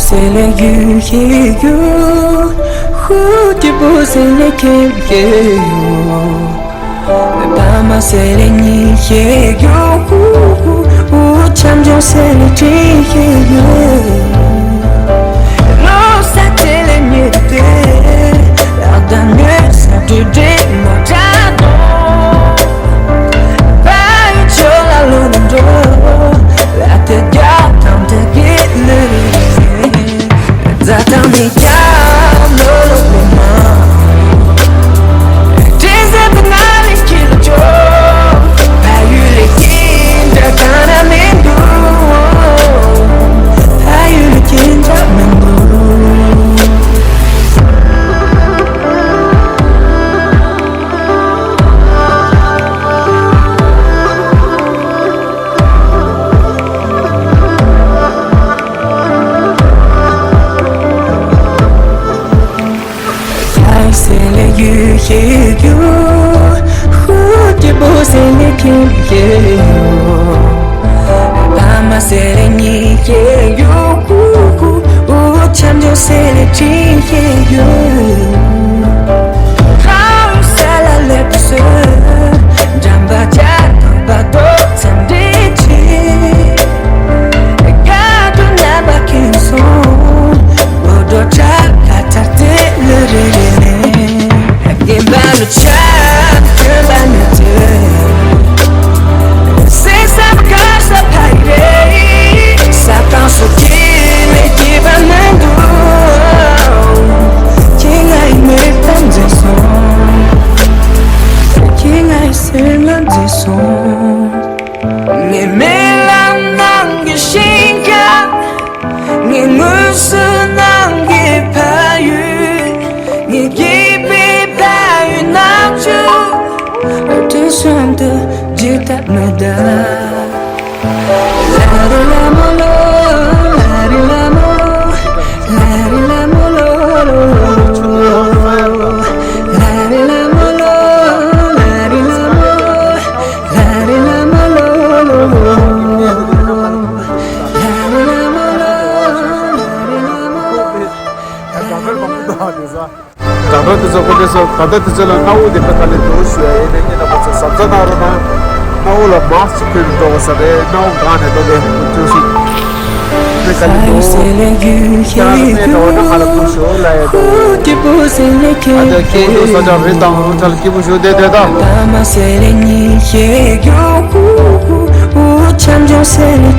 c'est le you, who tu peux c'est le que Bama c'est le ni, who champion c'est le Non, ça c'est le ni, la dernière, ça te démontre. Let the God come to get lit. That I'm the God, no woman. This is the night is kill the joke. Are you looking the kind of man do? Are you looking the man do? You, who the boss in the king, Bama selling you, who champion selling you. How sell a leper, Jamba Jack, Bato, Sandichi. God to never came so, Bodo Jack, Katate, Give me a chance, give me a chance. Since I've got so high, Satan so keen, give a man do. King I make them this song. King I sing them this song. Ni melan nang gishinka, ni musu nang gipayu, ni gipi. Attention de Dieu t'a me donné. Когда ты взяла на улице, когда ты дошла, я не знаю, что сабзана рона, на улице маск кидал, саде, на угане доде, чуси. Champion, c'est le